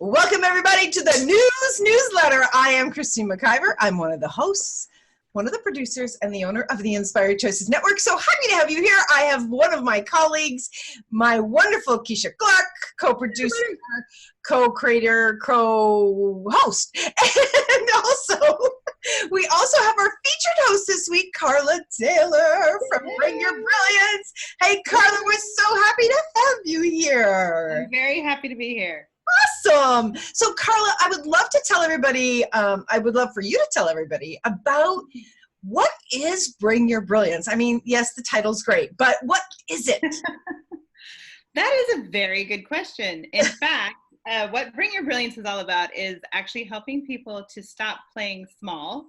Welcome everybody to the news newsletter. I am Christine McIver. I'm one of the hosts, one of the producers, and the owner of the Inspired Choices Network. So happy to have you here. I have one of my colleagues, my wonderful Keisha Clark, co-producer, co-creator, co-host. And also, we also have our featured host this week, Carla Taylor from Bring Your Brilliance. Hey, Carla, we're so happy to have you here. I'm very happy to be here. Awesome. So Carla, I would love to tell everybody, I would love for you to tell everybody about what is Bring Your Brilliance. I mean, yes, the title's great, but what is it? That is a very good question. In fact, what Bring Your Brilliance is all about is actually helping people to stop playing small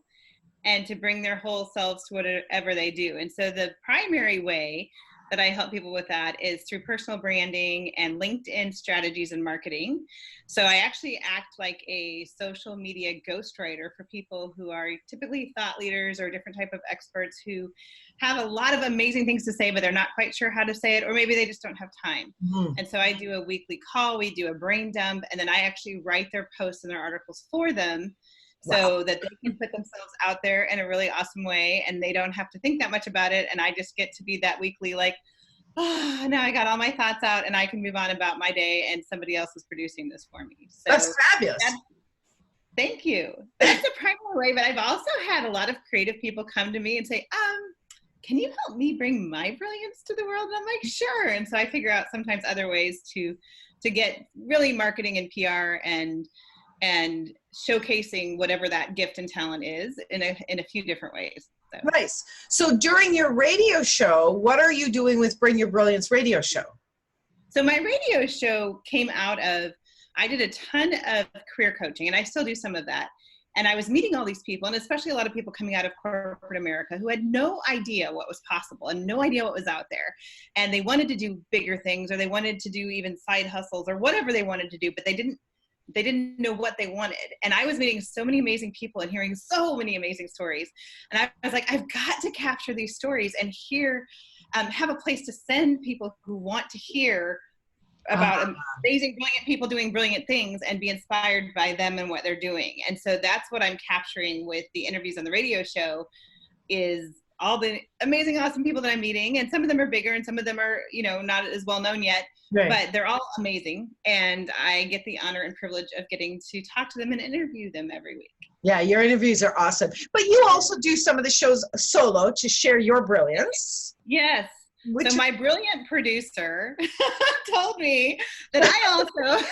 and to bring their whole selves to whatever they do. And so the primary way that I help people with that is through personal branding and LinkedIn strategies and marketing. So I actually act like a social media ghostwriter for people who are typically thought leaders or different type of experts who have a lot of amazing things to say, but they're not quite sure how to say it, or maybe they just don't have time. And so I do a weekly call, we do a brain dump, and then I actually write their posts and their articles for them, so that they can put themselves out there in a really awesome way, and they don't have to think that much about it. And I just get to be that weekly, like, oh, now I got all my thoughts out and I can move on about my day, and somebody else is producing this for me. So that's fabulous. Thank you. That's the primary way, but I've also had a lot of creative people come to me and say, can you help me bring my brilliance to the world? And I'm like, sure. And so I figure out sometimes other ways to get really marketing and PR and showcasing whatever that gift and talent is in a few different ways. So. Nice. So during your radio show, what are you doing with Bring Your Brilliance radio show? So my radio show came out of, I did a ton of career coaching, and I still do some of that. And I was meeting all these people, and especially a lot of people coming out of corporate America who had no idea what was possible and no idea what was out there. And they wanted to do bigger things, or they wanted to do even side hustles or whatever they wanted to do, but they didn't know what they wanted. And I was meeting so many amazing people and hearing so many amazing stories. And I was like, I've got to capture these stories and have a place to send people who want to hear about amazing, brilliant people doing brilliant things and be inspired by them and what they're doing. And so that's what I'm capturing with the interviews on the radio show, is all the amazing, awesome people that I'm meeting. And some of them are bigger and some of them are, not as well known yet, but they're all amazing. And I get the honor and privilege of getting to talk to them and interview them every week. Yeah, your interviews are awesome. But you also do some of the shows solo to share your brilliance. Yes. So my brilliant producer told me that I also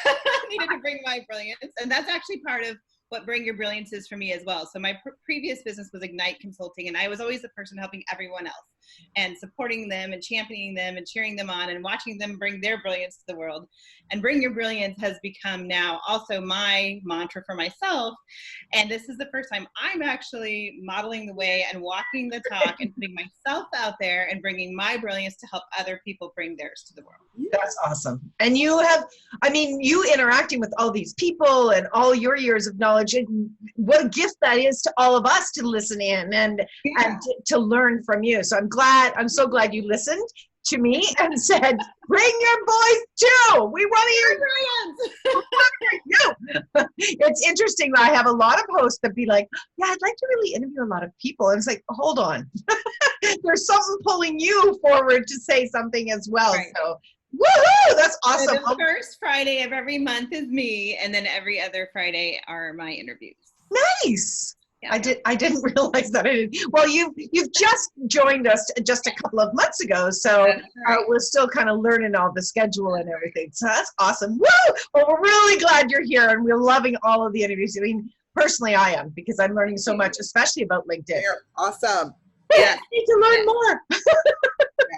needed to bring my brilliance. And that's actually part of what Bring Your Brilliance is for me as well. So my previous business was Ignite Consulting, and I was always the person helping everyone else and supporting them and championing them and cheering them on and watching them bring their brilliance to the world. And Bring Your Brilliance has become now also my mantra for myself. And this is the first time I'm actually modeling the way and walking the talk and putting myself out there and bringing my brilliance to help other people bring theirs to the world. That's awesome. And you interacting with all these people and all your years of knowledge, and what a gift that is to all of us to listen in and to learn from you. So I'm so glad you listened to me and said, bring your voice too. We want to hear you. It's interesting that I have a lot of hosts that be like, yeah, I'd like to really interview a lot of people. And it's like, hold on. There's something pulling you forward to say something as well. Right. So woohoo! That's awesome. So the first Friday of every month is me, and then every other Friday are my interviews. Nice. Yeah. I didn't realize that. Well, you've just joined us just a couple of months ago, so we're still kind of learning all the schedule and everything. So that's awesome. Woo! Well, we're really glad you're here, and we're loving all of the interviews. I mean, personally, I am, because I'm learning so much, especially about LinkedIn. Yeah, awesome. Yeah, I need to learn more.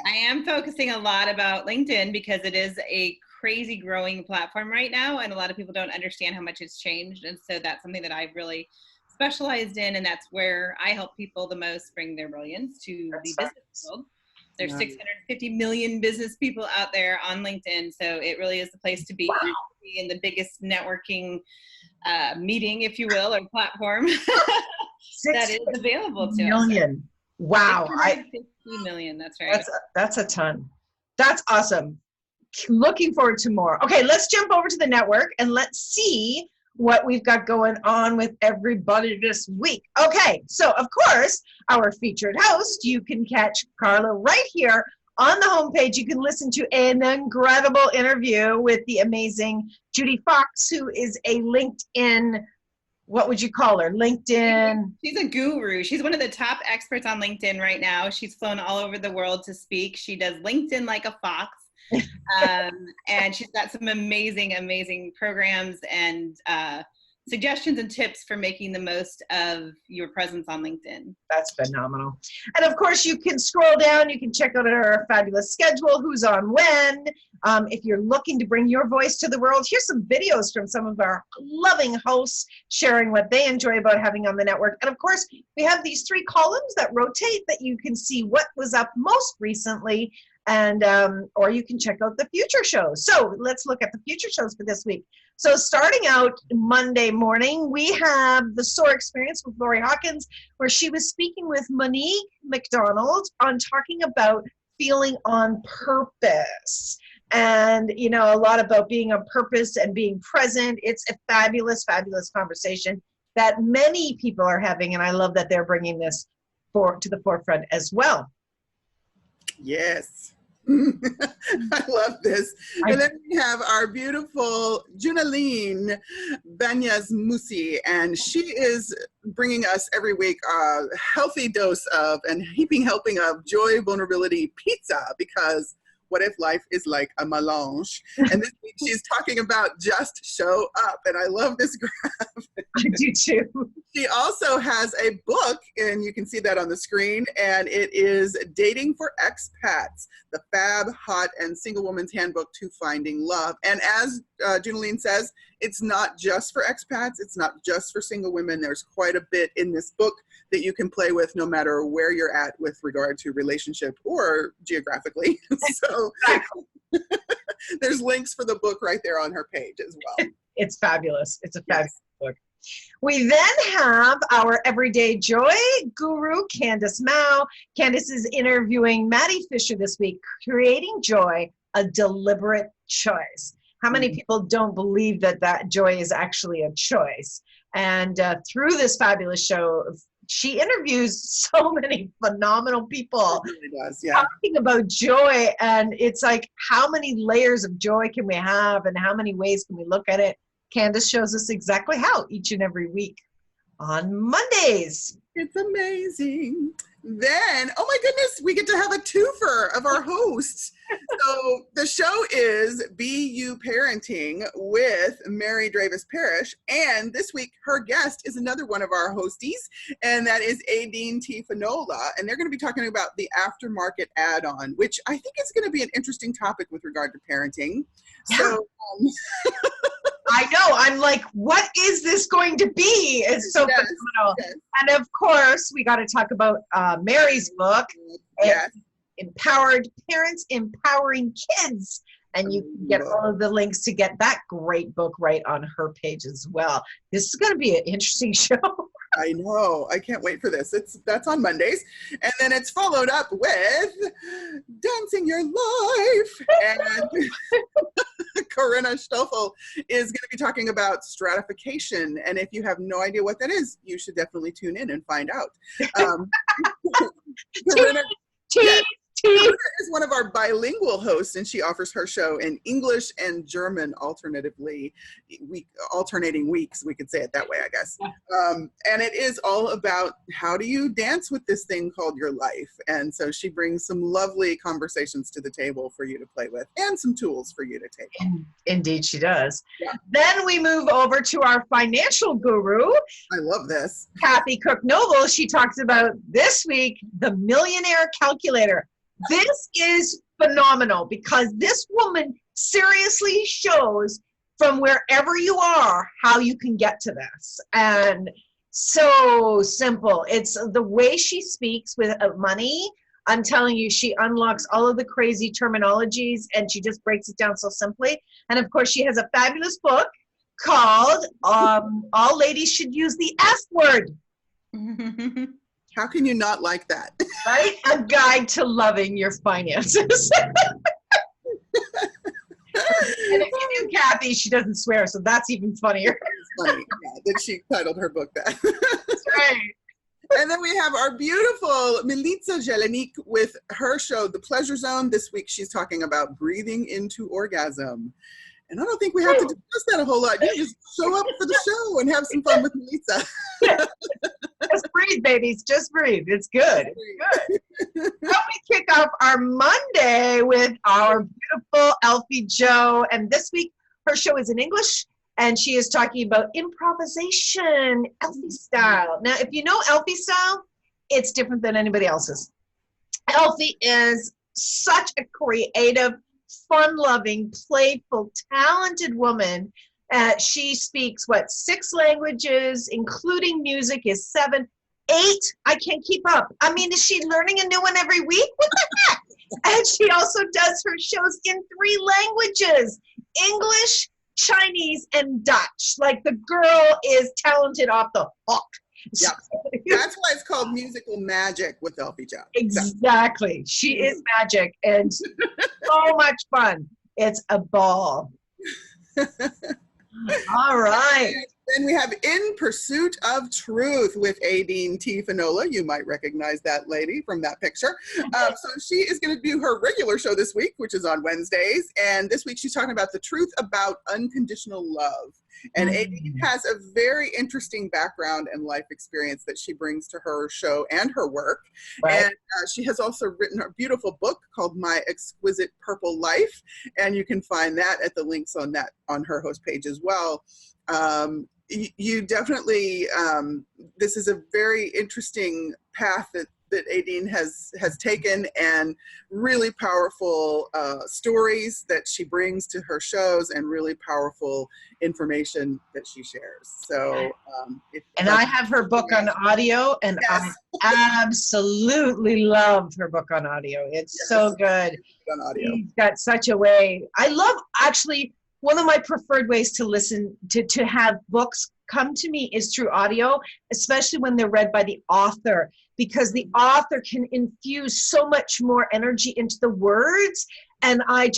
I am focusing a lot about LinkedIn because it is a crazy growing platform right now, and a lot of people don't understand how much it's changed. And so that's something that I've really specialized in, and that's where I help people the most bring their brilliance to the business world. There's 650 million business people out there on LinkedIn, so it really is the place to be. Wow. In the biggest networking meeting, if you will, or platform that is available to million. Us. Wow. 650 million, that's right. That's a ton. That's awesome. looking forward to more. Okay, let's jump over to the network and let's see what we've got going on with everybody this week. Okay, so of course, our featured host, you can catch Carla right here on the homepage. You can listen to an incredible interview with the amazing Judy Fox, who is a LinkedIn, what would you call her? LinkedIn. She's a guru. She's one of the top experts on LinkedIn right now. She's flown all over the world to speak. She does LinkedIn like a fox. And she's got some amazing programs and suggestions and tips for making the most of your presence on LinkedIn. That's phenomenal. And of course, you can scroll down. You can check out our fabulous schedule, who's on when. If you're looking to bring your voice to the world, here's some videos from some of our loving hosts sharing what they enjoy about having on the network. And of course, we have these 3 columns that rotate that you can see what was up most recently, and or you can check out the future shows. So let's look at the future shows for this week. So starting out Monday morning, we have the SOAR Experience with Lori Hawkins, where she was speaking with Monique McDonald on talking about feeling on purpose. And, you know, a lot about being on purpose and being present. It's a fabulous conversation that many people are having, and I love that they're bringing this to the forefront as well. Yes. I love this. And then we have our beautiful Junaline Banyas Musi, and she is bringing us every week a healthy dose of and heaping helping of joy, vulnerability, pizza, because what if life is like a melange? And this week she's talking about just show up, and I love this graph. I do too. She also has a book, and you can see that on the screen, and it is Dating for Expats, the Fab, Hot, and Single Woman's Handbook to Finding Love. And as Junaline says, it's not just for expats, it's not just for single women. There's quite a bit in this book that you can play with no matter where you're at with regard to relationship or geographically. So there's links for the book right there on her page as well. It's fabulous. It's a fabulous book. We then have our Everyday Joy guru, Candace Mao. Candace is interviewing Maddie Fisher this week, Creating Joy, a Deliberate Choice. How many people don't believe that joy is actually a choice? And through this fabulous show, she interviews so many phenomenal people. It really does, yeah. Talking about joy, and it's like, how many layers of joy can we have, and how many ways can we look at it? Candace shows us exactly how each and every week on Mondays. It's amazing. Then, oh my goodness, we get to have a twofer of our hosts. So the show is Be You Parenting with Mary Dravis Parrish. And this week, her guest is another one of our hosties, and that is Aideen T. Fanola. And they're going to be talking about the aftermarket add-on, which I think is going to be an interesting topic with regard to parenting. Yeah. So, I know. I'm like, what is this going to be? It's so phenomenal. Yes. And of course, we got to talk about Mary's book, yes. Empowered Parents, Empowering Kids. And you can get all of the links to get that great book right on her page as well. This is going to be an interesting show. I know. I can't wait for this. That's on Mondays. And then it's followed up with Dancing Your Life. And Corinna Stoffel is going to be talking about stratification. And if you have no idea what that is, you should definitely tune in and find out. Corinna, Corinna is one of our bilingual hosts, and she offers her show in English and German alternating weeks. We could say it that way, I guess. And it is all about how do you dance with this thing called your life. And so she brings some lovely conversations to the table for you to play with, and some tools for you to take home. Indeed, she does. Yeah. Then we move over to our financial guru. I love this. Kathy Cook-Noble. She talks about this week, the Millionaire Calculator. This is phenomenal because this woman seriously shows from wherever you are how you can get to this. And so simple. It's the way she speaks with money. I'm telling you, she unlocks all of the crazy terminologies and she just breaks it down so simply. And of course, she has a fabulous book called All Ladies Should Use the F Word. How can you not like that? Right? A guide to loving your finances. happy she doesn't swear, so that's even funnier. It's funny, yeah, that she titled her book that. That's right. And then we have our beautiful Milica Jelenik with her show, The Pleasure Zone. This week she's talking about breathing into orgasm. And I don't think we have to discuss that a whole lot. You just show up for the show and have some fun with Milica. Just breathe, babies. Just breathe. It's good. It's good. Now we kick off our Monday with our beautiful Elfie Joe. And this week, her show is in English. And she is talking about improvisation, Elfie style. Now, if you know Elfie style, it's different than anybody else's. Elfie is such a creative, fun-loving, playful, talented woman. She speaks, 6 languages, including music is 7. 8, I can't keep up. I mean, is she learning a new one every week? What the heck? And she also does her shows in 3 languages, English, Chinese, and Dutch. Like, the girl is talented off the hook. Yeah, that's why it's called musical magic with Elfie Joe. Exactly. She is magic and so much fun. It's a ball. All right. Then we have In Pursuit of Truth with Aideen T. Finola. You might recognize that lady from that picture. So she is going to do her regular show this week, which is on Wednesdays. And this week she's talking about the truth about unconditional love. And Aideen has a very interesting background and life experience that she brings to her show and her work. Right. And she has also written a beautiful book called My Exquisite Purple Life. And you can find that at the links on her host page as well. You definitely, this is a very interesting path that Aideen has taken, and really powerful stories that she brings to her shows, and really powerful information that she shares. So, I have her book on audio, and yes. I absolutely love her book on audio. It's so good. On audio. She's got such a way. I love, actually, one of my preferred ways to listen to have books come to me is through audio, especially when they're read by the author, because the author can infuse so much more energy into the words, and I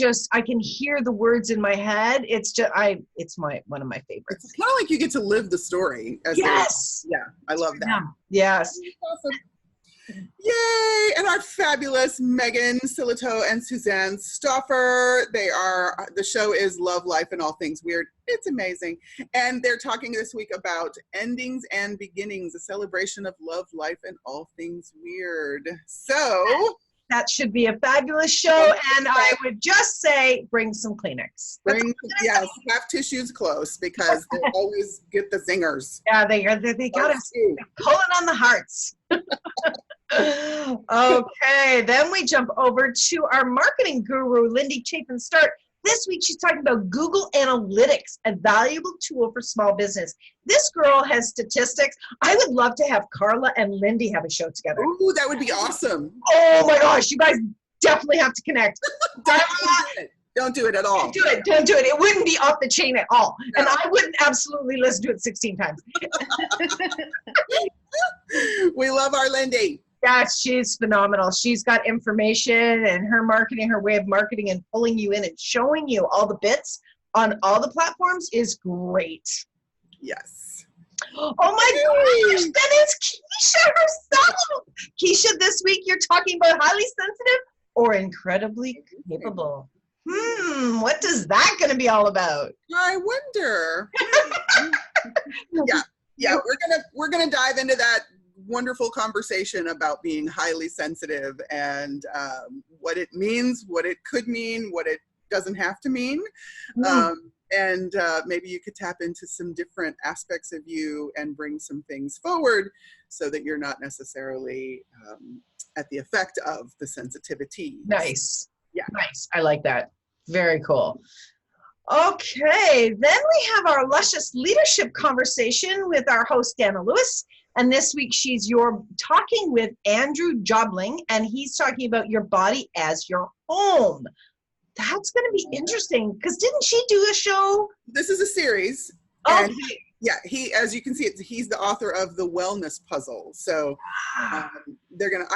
can hear the words in my head. It's just it's one of my favorites. It's kind of like you get to live the story. Yes. Yeah, I love that. Yeah. Yes. Awesome. Yay! And our fabulous Megan Silito and Suzanne Stoffer. The show is Love, Life, and All Things Weird. It's amazing. And they're talking this week about endings and beginnings, a celebration of love, life, and all things weird. So that should be a fabulous show. And I would just say, bring some Kleenex. Yes, have tissues close, because they always get the zingers. Yeah, they got us pulling on the hearts. Okay, then we jump over to our marketing guru, Lindy Chapin-Start. This week she's talking about Google Analytics, a valuable tool for small business. This girl has statistics. I would love to have Carla and Lindy have a show together. Ooh, that would be awesome. Oh my gosh, you guys definitely have to connect. Don't do it at all. Don't do it. It wouldn't be off the chain at all. No. And I wouldn't absolutely listen to it 16 times. We love our Lindy. Yeah, she's phenomenal. She's got information, and her marketing, her way of marketing and pulling you in and showing you all the bits on all the platforms is great. Yes. Oh my gosh, that is Keisha herself. Keisha, this week you're talking about highly sensitive or incredibly capable. What is that going to be all about? I wonder. Yeah, we're gonna dive into that wonderful conversation about being highly sensitive, and what it means, what it could mean, what it doesn't have to mean. And maybe you could tap into some different aspects of you and bring some things forward so that you're not necessarily at the effect of the sensitivity. Nice. Yeah. Nice. I like that. Very cool. Okay, then we have our luscious leadership conversation with our host, Dana Lewis. And this week you're talking with Andrew Jobling, and he's talking about your body as your home. That's going to be interesting, because didn't she do a show? This is a series. Okay. He, as you can see, he's the author of The Wellness Puzzle. So I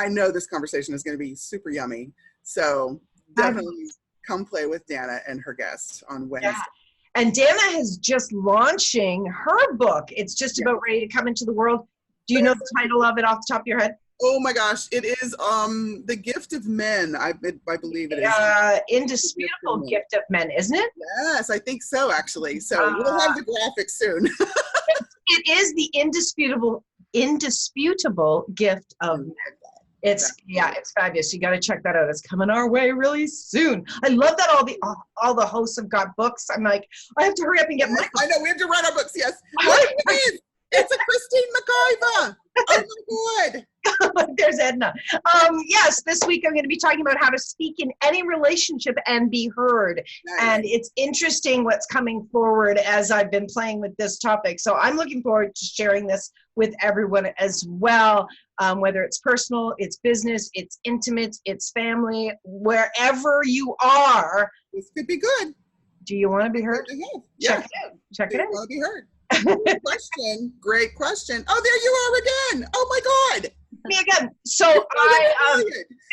know this conversation is going to be super yummy. So definitely come play with Dana and her guests on Wednesday. Yeah. And Dana is just launching her book. It's just about ready to come into the world. Do you know the title of it off the top of your head? Oh my gosh, it is The Gift of Men. I believe it is. Indisputable Gift of Men, isn't it? Yes, I think so, actually. So we'll have the graphics soon. It is the indisputable gift of men. It's fabulous. You got to check that out. It's coming our way really soon. I love that all the hosts have got books. I'm like, I have to hurry up and get my book. I know, we have to write our books, yes. Look, it is. It's a Christine McIver. Oh my God. There's Edna. Yes, this week I'm going to be talking about how to speak in any relationship and be heard. Nice. And it's interesting what's coming forward as I've been playing with this topic. So I'm looking forward to sharing this with everyone as well, whether it's personal, it's business, it's intimate, it's family, wherever you are. This could be good. Do you want to be heard? Yeah. Check it out. Check it out. Want to be heard. Great question. Oh, there you are again. Oh my God. Me again. So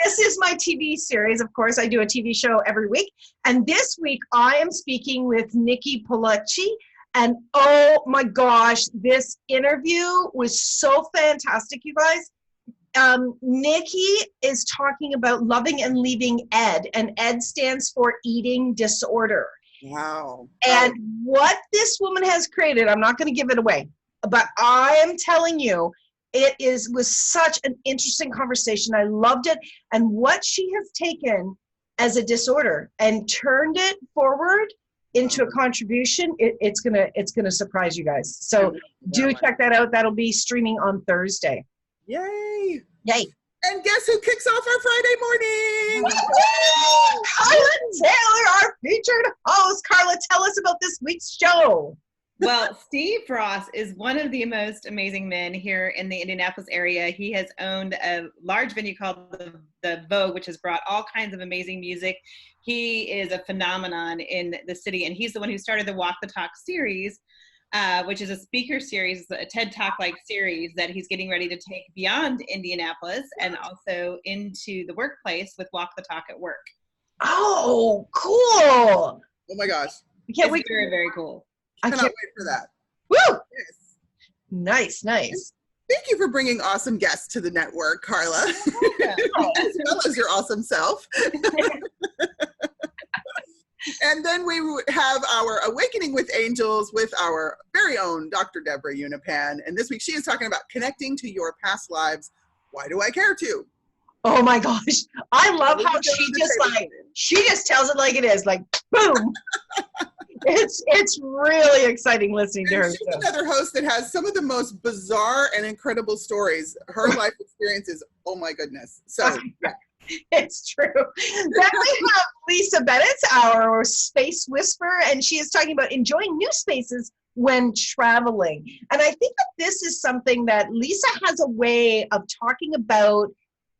this is my TV series. Of course, I do a TV show every week. And this week I am speaking with Nikki Polacci. And oh my gosh, this interview was so fantastic, you guys. Nikki is talking about loving and leaving ED, and ED stands for eating disorder. Wow. And what this woman has created, I'm not going to give it away, but I am telling you, was such an interesting conversation. I loved it. And what she has taken as a disorder and turned it forward into a contribution, it's gonna surprise you guys. So do check that out. That'll be streaming on Thursday. Yay. Yay. And guess who kicks off our Friday morning? Carla Taylor, our featured host. Carla, tell us about this week's show. Well, Steve Ross is one of the most amazing men here in the Indianapolis area. He has owned a large venue called the Vogue, which has brought all kinds of amazing music. He is a phenomenon in the city, and he's the one who started the Walk the Talk series, which is a speaker series, a TED Talk-like series that he's getting ready to take beyond Indianapolis and also into the workplace with Walk the Talk at Work. Oh, cool. Oh my gosh. It's very, very cool. I cannot wait for that. Woo! Yes. Nice. Thank you for bringing awesome guests to the network, Carla, as well as your awesome self. And then we have our Awakening with Angels with our very own Dr. Deborah Unipan. And this week she is talking about connecting to your past lives. Why do I care to? Oh my gosh. I love how she just tells it like it is, like boom. It's really exciting listening to her. She's another host that has some of the most bizarre and incredible stories. Her life experiences, oh my goodness. So yeah. It's true. Then we have Lisa Bennett's our Space Whisperer, and she is talking about enjoying new spaces when traveling. And I think that this is something that Lisa has a way of talking about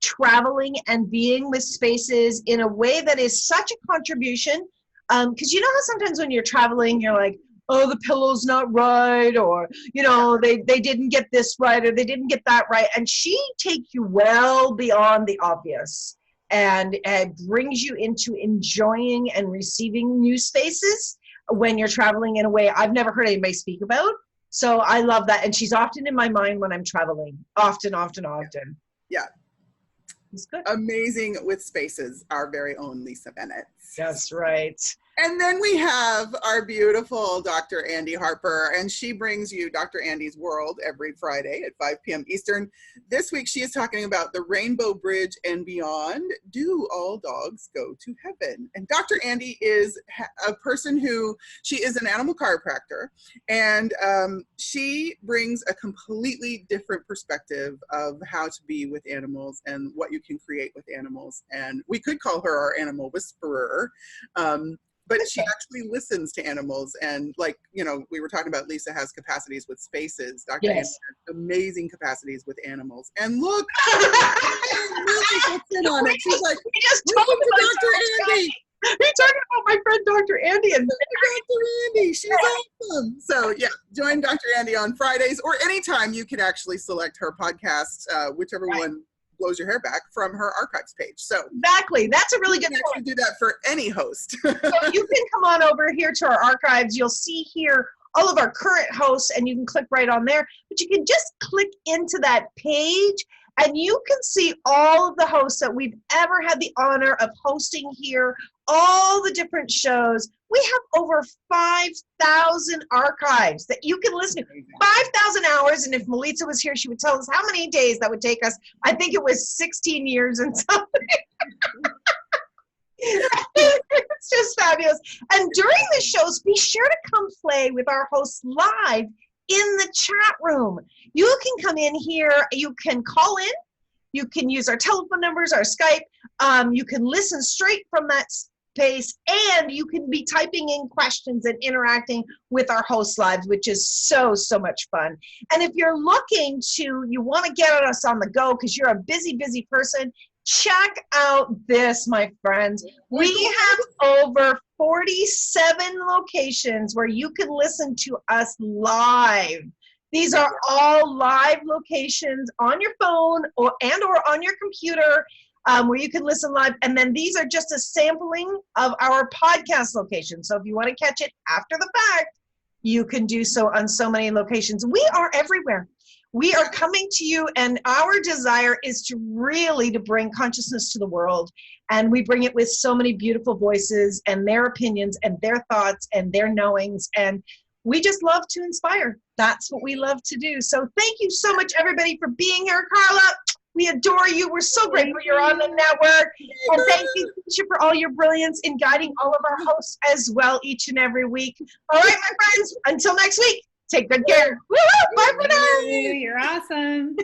traveling and being with spaces in a way that is such a contribution. Because you know how sometimes when you're traveling, you're like, oh, the pillow's not right, or, you know, they didn't get this right, or they didn't get that right. And she takes you well beyond the obvious and brings you into enjoying and receiving new spaces when you're traveling in a way I've never heard anybody speak about. So I love that. And she's often in my mind when I'm traveling. Often. Yeah. It's good. Amazing with spaces, our very own Lisa Bennett. That's right. And then we have our beautiful Dr. Andy Harper, and she brings you Dr. Andy's World every Friday at 5 p.m. Eastern. This week, she is talking about the Rainbow Bridge and beyond. Do all dogs go to heaven? And Dr. Andy is a person she is an animal chiropractor, and she brings a completely different perspective of how to be with animals and what you can create with animals. And we could call her our animal whisperer. But she actually listens to animals, and like, you know, we were talking about Lisa has capacities with spaces. Dr. Andy has amazing capacities with animals. And look, really gets in on it. She's like, we just talked about Dr. Andy. We're talking about my friend Dr. Andy. And Dr. Andy, she's awesome. So yeah, join Dr. Andy on Fridays, or anytime you can actually select her podcast, whichever one blows your hair back from her archives page. So exactly. That's a really good point. You can do that for any host. So you can come on over here to our archives. You'll see here all of our current hosts, and you can click right on there. But you can just click into that page, and you can see all of the hosts that we've ever had the honor of hosting here, all the different shows. We have over 5,000 archives that you can listen to. 5,000 hours, and if Melissa was here, she would tell us how many days that would take us. I think it was 16 years and something. It's just fabulous. And during the shows, be sure to come play with our hosts live in the chat room. You can come in here, you can call in, you can use our telephone numbers, our Skype, you can listen straight from that space, and you can be typing in questions and interacting with our hosts live, which is so much fun. And if you're looking to, you want to get us on the go because you're a busy person, check out this, my friends. We have over 47 locations where you can listen to us live. These are all live locations on your phone or on your computer where you can listen live. And then these are just a sampling of our podcast locations. So if you want to catch it after the fact, you can do so on so many locations. We are everywhere. We are coming to you, and our desire is to really to bring consciousness to the world. And we bring it with so many beautiful voices and their opinions and their thoughts and their knowings. And we just love to inspire. That's what we love to do. So thank you so much, everybody, for being here. Carla, we adore you. We're so grateful you're on the network. And thank you, Keisha, for all your brilliance in guiding all of our hosts as well each and every week. All right, my friends, until next week. Take good care. Woo-hoo! Bye for now. You're awesome.